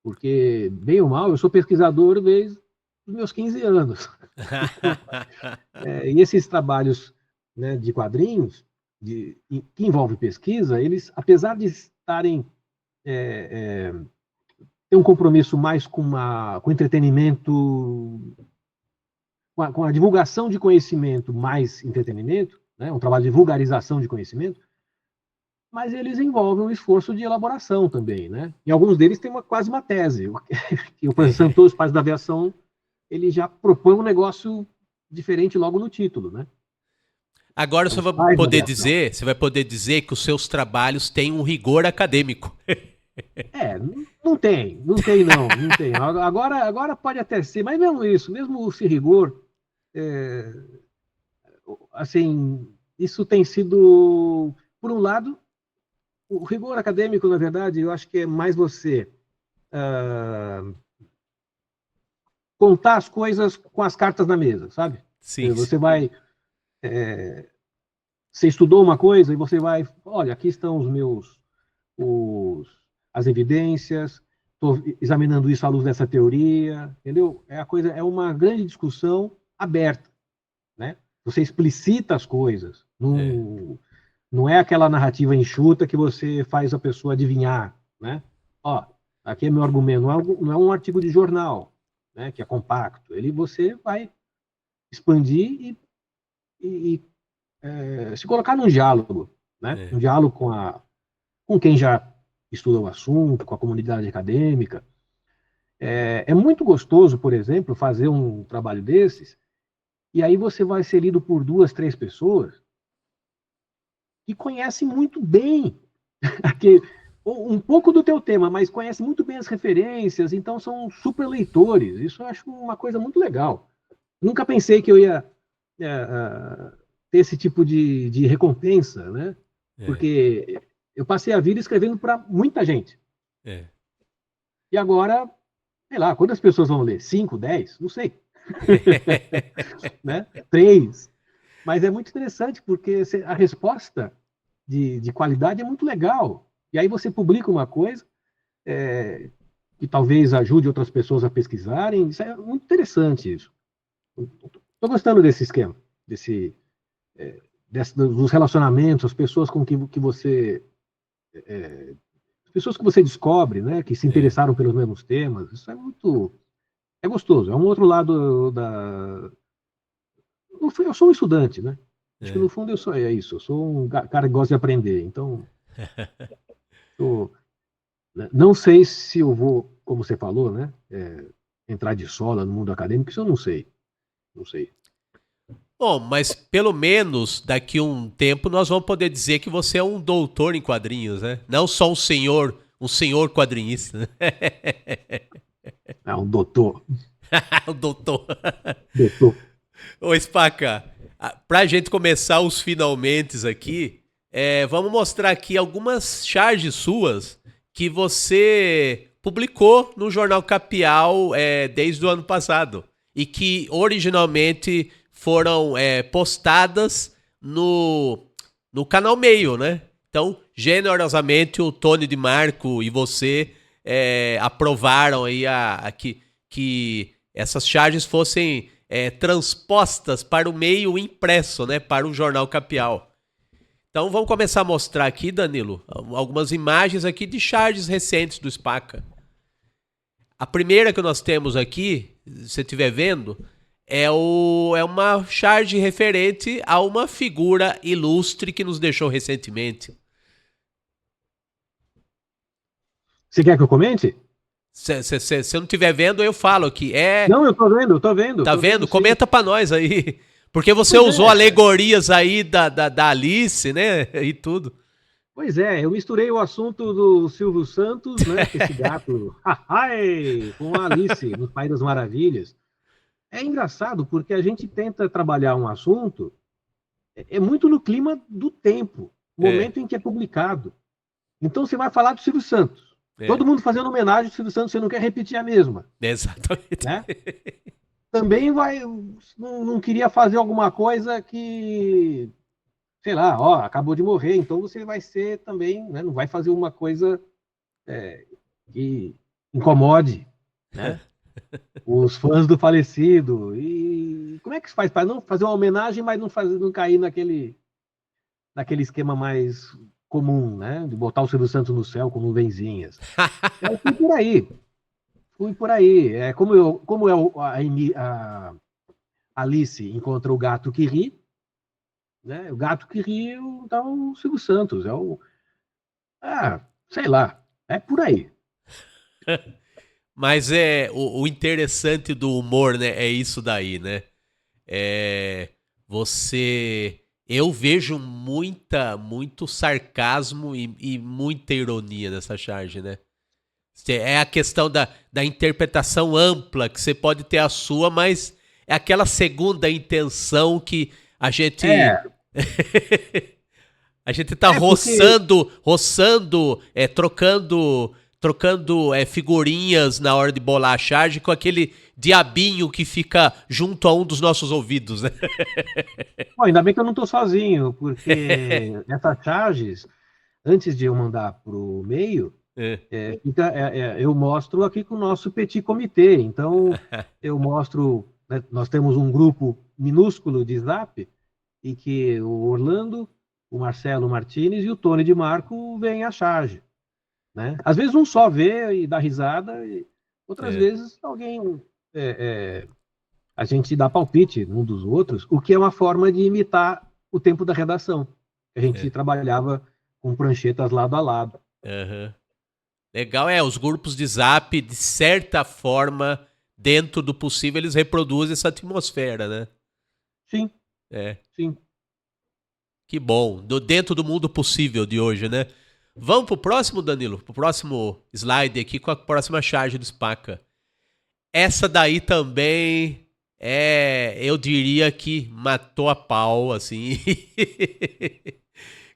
Porque, bem ou mal, eu sou pesquisador desde os meus 15 anos. E esses trabalhos, né, de quadrinhos, que envolvem pesquisa, eles, apesar de estarem ter um compromisso mais com entretenimento, com a divulgação de conhecimento mais entretenimento, né, um trabalho de vulgarização de conhecimento, mas eles envolvem um esforço de elaboração também, né? E alguns deles têm quase uma tese. Que o professor Santos, Pais da Aviação, ele já propõe um negócio diferente logo no título, né? Agora São os pais da aviação. você vai poder dizer que os seus trabalhos têm um rigor acadêmico. Não tem. Agora pode até ser, mas mesmo isso, mesmo esse rigor, é, assim, isso tem sido, por um lado, o rigor acadêmico, na verdade, eu acho que é mais você contar as coisas com as cartas na mesa, sabe? Sim, sim. Você estudou uma coisa e você vai, olha, aqui estão os, as evidências, estou examinando isso à luz dessa teoria, entendeu? É uma grande discussão aberta, né? Você explicita as coisas, É, não é aquela narrativa enxuta que você faz a pessoa adivinhar, né? Ó, aqui é meu argumento, não é um artigo de jornal, né, que é compacto. Você vai expandir se colocar num diálogo, né? Um é. diálogo com quem já estuda o assunto, com a comunidade acadêmica. É muito gostoso, por exemplo, fazer um trabalho desses, e aí você vai ser lido por 2, 3 pessoas que conhecem muito bem um pouco do teu tema, mas conhecem muito bem as referências, então são super leitores. Isso eu acho uma coisa muito legal. Nunca pensei que eu ia ter esse tipo de recompensa, né? É, Porque eu passei a vida escrevendo para muita gente. é. E agora, sei lá, quantas pessoas vão ler? 5, 10? Não sei. Né? 3. Mas é muito interessante, porque a resposta de qualidade é muito legal. E aí você publica uma coisa que talvez ajude outras pessoas a pesquisarem. Isso é muito interessante, isso. Estou gostando desse esquema, dos relacionamentos, as pessoas com que você as pessoas que você descobre, né, que se É, interessaram pelos mesmos temas. Isso é gostoso. É um outro lado da. Eu sou um estudante, né? Acho que no é. fundo é isso. Eu sou um cara que gosta de aprender. Então, né, não sei se eu vou, como você falou, né, entrar de sola no mundo acadêmico. Isso eu não sei. Não sei. Bom, mas pelo menos daqui a um tempo nós vamos poder dizer que você é um doutor em quadrinhos, né? Não só um senhor quadrinista, né? É um doutor. O doutor. Doutor. Ô, Spaca, pra gente começar os finalmentes aqui, vamos mostrar aqui algumas charges suas que você publicou no Jornal Capial desde o ano passado e que originalmente foram postadas no no canal Meio, né? Então, generosamente, o Tony de Marco e você aprovaram aí que essas charges fossem transpostas para o meio impresso, né? Para o Jornal Capial. Então, vamos começar a mostrar aqui, Danilo, algumas imagens aqui de charges recentes do SPACA. A primeira que nós temos aqui, se você estiver vendo, é uma charge referente a uma figura ilustre que nos deixou recentemente. Você quer que eu comente? Se eu não estiver vendo, eu falo aqui. Não, eu tô vendo. Tá tô vendo? vendo, Comenta pra nós aí. Porque você usou alegorias aí da Alice, né? E tudo. Pois é, eu misturei o assunto do Silvio Santos, né? Esse gato, com a Alice, no País das Maravilhas. É engraçado porque a gente tenta trabalhar um assunto, muito no clima do tempo, momento em que é publicado. Então você vai falar do Silvio Santos. Todo mundo fazendo homenagem ao Silvio Santos, você não quer repetir a mesma. Exatamente. Né? Também não queria fazer alguma coisa que, sei lá, acabou de morrer, então você vai ser também, né, não vai fazer uma coisa que incomode, né? Os fãs do falecido. E como é que se faz para não fazer uma homenagem, mas não cair naquele esquema mais comum, né? De botar o Silvio Santos no céu com nuvenzinhas. Eu fui por aí. Como a Alice encontra o gato que ri, né? O gato que ri, então o Silvio Santos sei lá, é por aí. Mas o interessante do humor, né? É isso daí, né? Eu vejo muito sarcasmo e muita ironia nessa charge, né? É a questão da interpretação ampla, que você pode ter a sua, mas é aquela segunda intenção que a gente... a gente tá roçando, trocando figurinhas na hora de bolar a charge com aquele diabinho que fica junto a um dos nossos ouvidos, né? Bom, ainda bem que eu não estou sozinho, porque essas charges, antes de eu mandar para o meio, eu mostro aqui com o nosso petit comitê. Então, eu mostro, né, nós temos um grupo minúsculo de Zap, e que o Orlando, o Marcelo Martinez e o Tony de Marco veem a charge. Né? Às vezes um só vê e dá risada, e outras vezes alguém... a gente dá palpite um dos outros, o que é uma forma de imitar o tempo da redação. A gente trabalhava com pranchetas lado a lado. Uhum. Legal, os grupos de Zap, de certa forma, dentro do possível, eles reproduzem essa atmosfera, né? Sim. Sim. Que bom. Dentro do mundo possível de hoje, né? Vamos pro próximo, Danilo? Pro próximo slide aqui com a próxima charge do SPACA. Essa daí também eu diria que matou a pau, assim.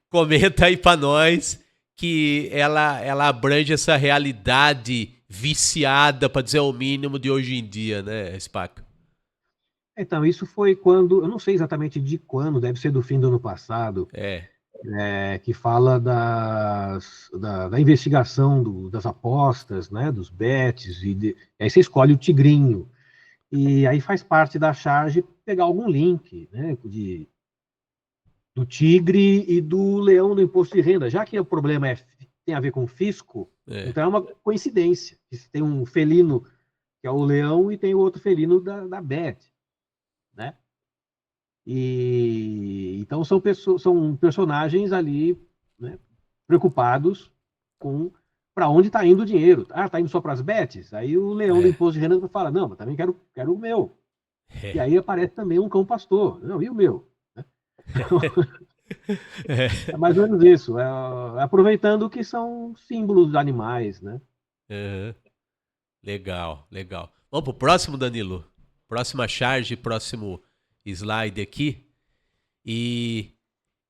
Comenta aí pra nós que ela abrange essa realidade viciada, para dizer o mínimo, de hoje em dia, né, SPACA? Então, isso foi quando, eu não sei exatamente de quando, deve ser do fim do ano passado, que fala da investigação das apostas, né, dos bets, aí você escolhe o tigrinho, e aí faz parte da charge pegar algum link, né, do tigre e do leão do imposto de renda, já que o problema tem a ver com fisco, então é uma coincidência, que tem um felino que é o leão e tem o outro felino da bet, né? E então são personagens ali, né, preocupados com para onde está indo o dinheiro. Está indo só para as bets? Aí o leão do imposto de renda fala, não, mas também quero o meu. E aí aparece também um cão pastor. Não, e o meu? É mais ou menos isso. Aproveitando que são símbolos animais, né? Legal. Vamos pro próximo, Danilo? Próxima charge, próximo slide aqui. E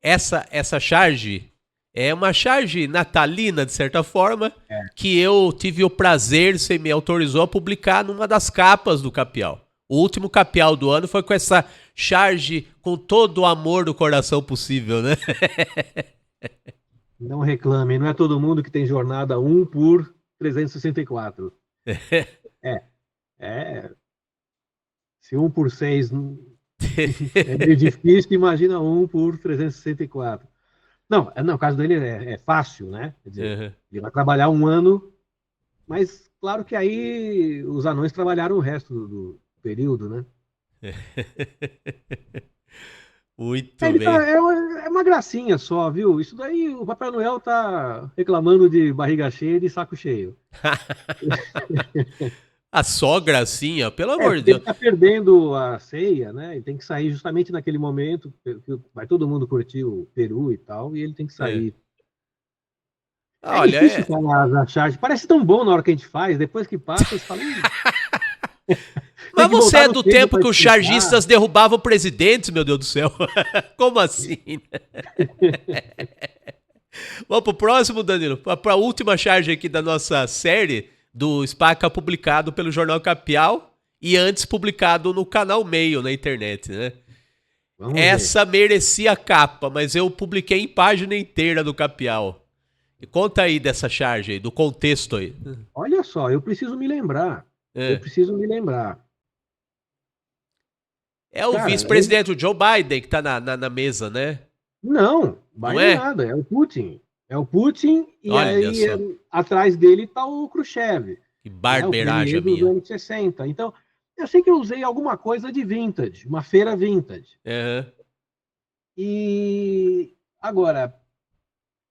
essa charge é uma charge natalina, de certa forma, que eu tive o prazer, você me autorizou a publicar numa das capas do Capial. O último capial do ano foi com essa charge com todo o amor do coração possível, né? Não reclame, não é todo mundo que tem jornada 1 por 364. É, é. Se 1 por 6 é meio difícil, imagina 1 por 364. Não, o caso dele é fácil, né? Quer dizer, Uhum. ele vai trabalhar um ano, mas claro que aí os anões trabalharam o resto do período, né? Muito Ele tá, bem. é uma gracinha só, viu? Isso daí, o Papai Noel tá reclamando de barriga cheia e de saco cheio. A sogra, assim, ó, pelo É, amor de porque ele Deus. tá perdendo a ceia, né? Ele tem que sair justamente naquele momento, que vai todo mundo curtir o peru e tal, e ele tem que É. sair. É Olha, difícil falar na charge. Parece tão bom na hora que a gente faz, depois que passa, você fala, "Ih, tem mas que você voltar é no do tempo tempo para que os explicar." chargistas derrubavam presidentes, meu Deus do céu. Como assim? Vamos pro próximo, Danilo. Para a última charge aqui da nossa série do Spaca, publicado pelo Jornal Capial e antes publicado no canal Meio na internet, né? Vamos ver. Essa merecia capa, mas eu publiquei em página inteira do Capial. E conta aí dessa charge aí, do contexto aí. Olha só, eu preciso me lembrar. Eu É, preciso me lembrar. é o Cara, ele. vice-presidente, o Joe Biden, que tá na mesa, né? Não, Não Biden é? nada, é o Putin. É o Putin, e Olha aí só, atrás dele está o Khrushchev, que né, o barbeiragem premier a dos minha. anos 60. Então, eu sei que eu usei alguma coisa de vintage, uma feira vintage. É, E agora,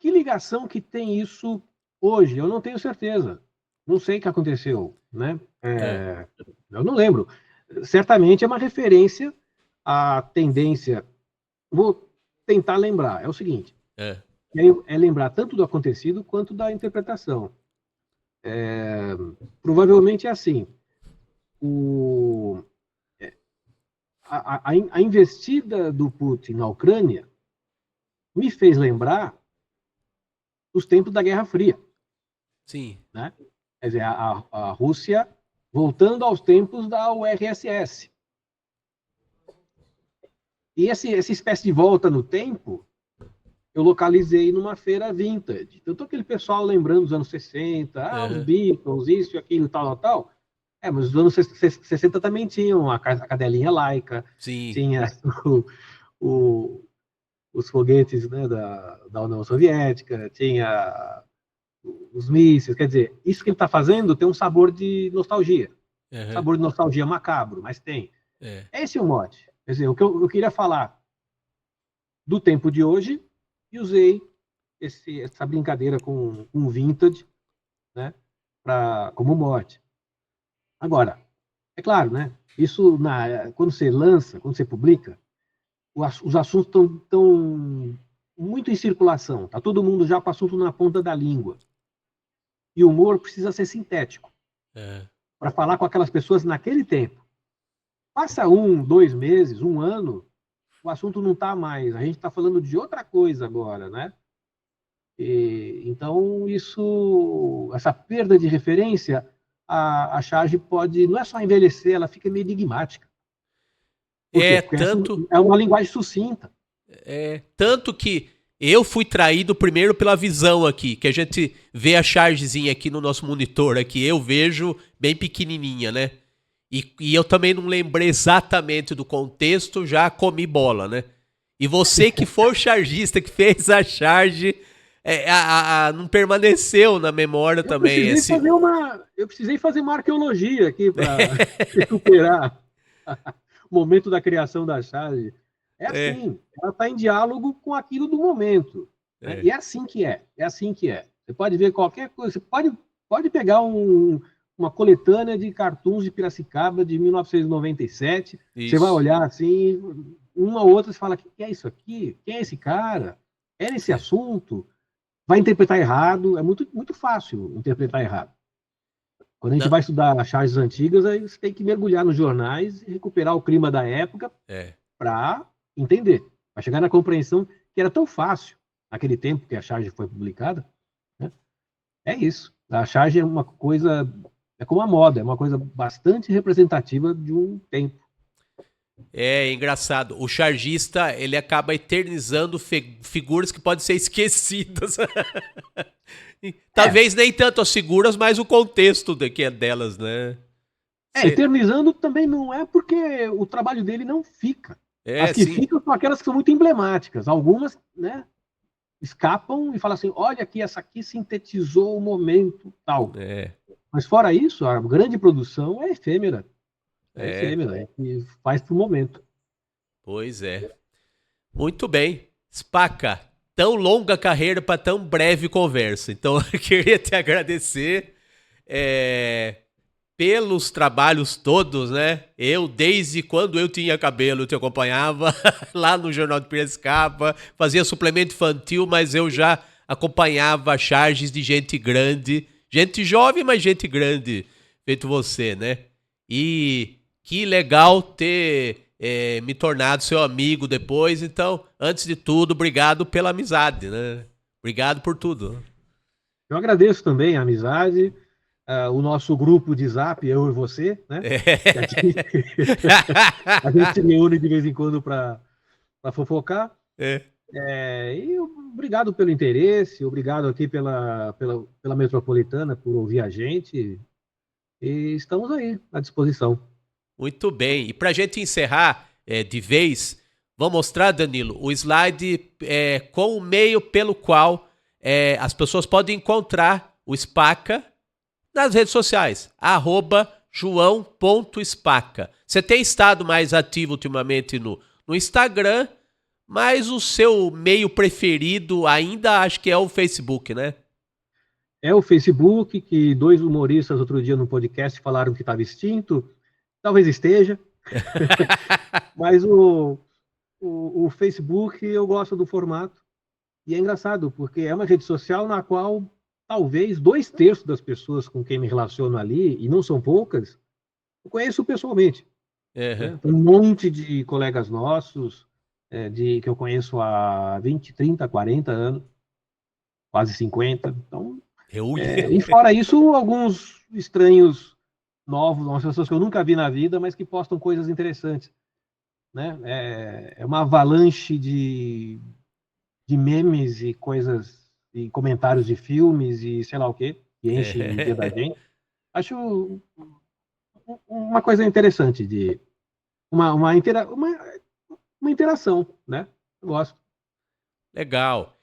que ligação que tem isso hoje? Eu não tenho certeza. Não sei o que aconteceu, né? é, Eu não lembro. Certamente é uma referência à tendência. Vou tentar lembrar. É o seguinte: é. é lembrar tanto do acontecido quanto da interpretação. Provavelmente é assim. O, a investida do Putin na Ucrânia me fez lembrar os tempos da Guerra Fria. Sim. Né? Quer dizer, a Rússia voltando aos tempos da URSS. E essa espécie de volta no tempo, eu localizei numa feira vintage. Então, aquele pessoal lembrando dos anos 60, os Uhum. Beatles, isso, aquilo, tal, tal. Mas os anos 60 também tinham a cadelinha laica, Sim. tinha o, os foguetes, né, da União Soviética, tinha os mísseis. Quer dizer, isso que ele está fazendo tem um sabor de nostalgia. Uhum. Sabor de nostalgia macabro, mas tem. É. Esse é o mote. Quer dizer, o que eu queria falar do tempo de hoje e usei essa brincadeira com vintage, né, como mote. Agora, é claro, né? Isso, quando você lança, quando você publica, os assuntos estão muito em circulação. Tá todo mundo já com o assunto na ponta da língua. E o humor precisa ser sintético É. para falar com aquelas pessoas naquele tempo. Passa 1, 2 meses, um ano, o assunto não está mais. A gente está falando de outra coisa agora, né? Então, essa perda de referência, a charge pode, não é só envelhecer, ela fica meio enigmática. Por quê? É Porque essa tanto, é uma linguagem sucinta. tanto que eu fui traído primeiro pela visão aqui, que a gente vê a chargezinha aqui no nosso monitor aqui, eu vejo bem pequenininha, né? E eu também não lembrei exatamente do contexto, já comi bola, né? E você que for chargista, que fez a charge, não permaneceu na memória Eu também precisei esse. fazer uma arqueologia aqui para recuperar o momento da criação da charge. É É, assim, ela está em diálogo com aquilo do momento. Né? é. E é assim que é. É assim que é. Você pode ver qualquer coisa. Você pode pegar uma coletânea de cartoons de Piracicaba de 1997. Você vai Isso. olhar assim, uma ou outra, e fala: que é isso aqui? Quem é esse cara? Era esse assunto? Vai interpretar errado. É muito, muito fácil interpretar errado. Quando a gente Não, vai estudar charges antigas, aí você tem que mergulhar nos jornais e recuperar o clima da época é. para entender, para chegar na compreensão que era tão fácil naquele tempo que a charge foi publicada. Né? É isso. A charge é uma coisa É como a moda, é uma coisa bastante representativa de um tempo. É engraçado. O chargista, ele acaba eternizando figuras que podem ser esquecidas. Talvez nem tanto as figuras, mas o contexto delas, né? Eternizando também não é porque o trabalho dele não fica. As que Sim. ficam são aquelas que são muito emblemáticas. Algumas, né, escapam e falam assim, olha aqui, essa aqui sintetizou o momento tal. Mas fora isso, a grande produção é efêmera. É efêmera, que faz pro momento. Pois é. Muito bem. Spaca, tão longa carreira para tão breve conversa. Então, eu queria te agradecer pelos trabalhos todos, né? Eu, desde quando eu tinha cabelo, eu te acompanhava lá no Jornal de Piracicaba, fazia suplemento infantil, mas eu já acompanhava charges de gente grande, gente jovem, mas gente grande, feito você, né? E que legal ter me tornado seu amigo depois. Então, antes de tudo, obrigado pela amizade, né? Obrigado por tudo. Eu agradeço também a amizade, o nosso grupo de Zap, eu e você, né? A gente se reúne de vez em quando para fofocar. E obrigado pelo interesse, obrigado aqui pela Metropolitana por ouvir a gente. E estamos aí à disposição. Muito bem. E para a gente encerrar de vez, vou mostrar, Danilo, o slide com o meio pelo qual as pessoas podem encontrar o Spaca nas redes sociais, @joão.spaca. Você tem estado mais ativo ultimamente no Instagram, mas o seu meio preferido ainda acho que é o Facebook, né? É o Facebook, que 2 humoristas outro dia no podcast falaram que estava extinto. Talvez esteja. Mas o Facebook, eu gosto do formato. E é engraçado, porque é uma rede social na qual talvez 2/3 das pessoas com quem me relaciono ali, e não são poucas, eu conheço pessoalmente. Né? Tem um monte de colegas nossos, que eu conheço há 20, 30, 40 anos, quase 50. Então, e fora isso, alguns estranhos novos, umas pessoas que eu nunca vi na vida, mas que postam coisas interessantes. Né? É uma avalanche de memes e coisas, e comentários de filmes e sei lá o quê, que enche o dia da gente. Acho uma coisa interessante, de uma interação, né? Eu gosto. Legal.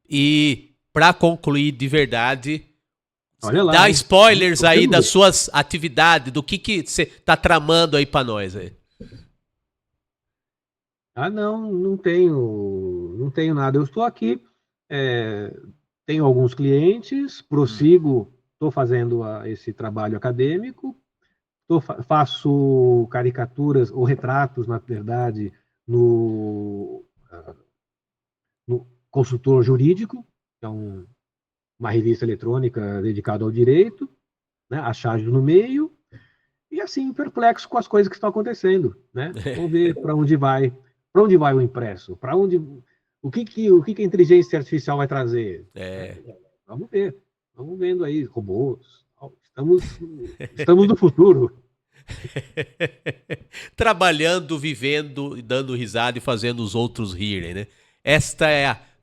E para concluir de verdade, olha lá, dá spoilers aí das suas atividades, do que você tá tramando aí para nós aí. Não tenho nada. Eu estou aqui, tenho alguns clientes, prossigo, estou fazendo esse trabalho acadêmico, faço caricaturas ou retratos, na verdade, no Consultor Jurídico, que é uma revista eletrônica dedicada ao direito, né, a charge no meio, e assim, perplexo com as coisas que estão acontecendo, né? Vamos ver para onde vai o impresso, o que a inteligência artificial vai trazer. Vamos vendo aí, robôs, estamos no futuro. Trabalhando, vivendo, dando risada e fazendo os outros rirem, né? Esta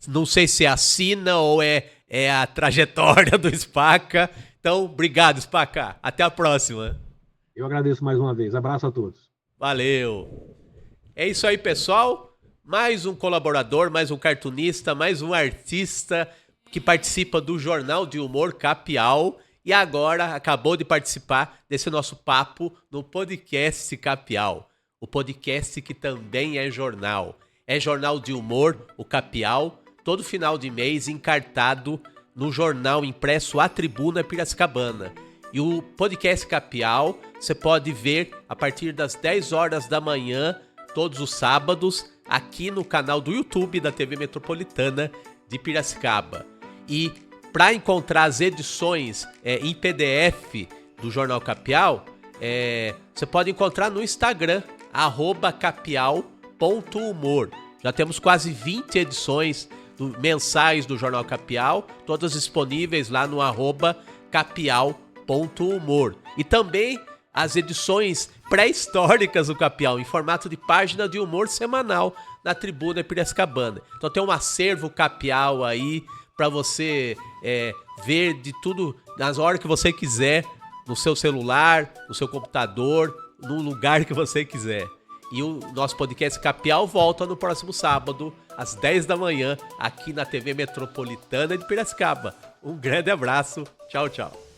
não sei se é a sina ou é a trajetória do Spaca. Então, obrigado, Spaca. Até a próxima. Eu agradeço mais uma vez. Abraço a todos. Valeu. É isso aí, pessoal. Mais um colaborador, mais um cartunista, mais um artista que participa do Jornal de Humor Capial e agora acabou de participar desse nosso papo no podcast Capial. O podcast que também é jornal. É jornal de humor, o Capial, todo final de mês encartado no jornal impresso A Tribuna Piracicabana. E o podcast Capial você pode ver a partir das 10 horas da manhã, todos os sábados, aqui no canal do YouTube da TV Metropolitana de Piracicaba. E para encontrar as edições em PDF do Jornal Capial, você pode encontrar no Instagram, @capial.humor. Já temos quase 20 edições mensais do Jornal Capial, todas disponíveis lá no @capial.humor. E também as edições pré-históricas do Capial, em formato de página de humor semanal na Tribuna Piracicabana. Então tem um acervo Capial aí para você ver de tudo nas horas que você quiser, no seu celular, no seu computador, no lugar que você quiser. E o nosso podcast Capial volta no próximo sábado, às 10 da manhã, aqui na TV Metropolitana de Piracicaba. Um grande abraço. Tchau, tchau.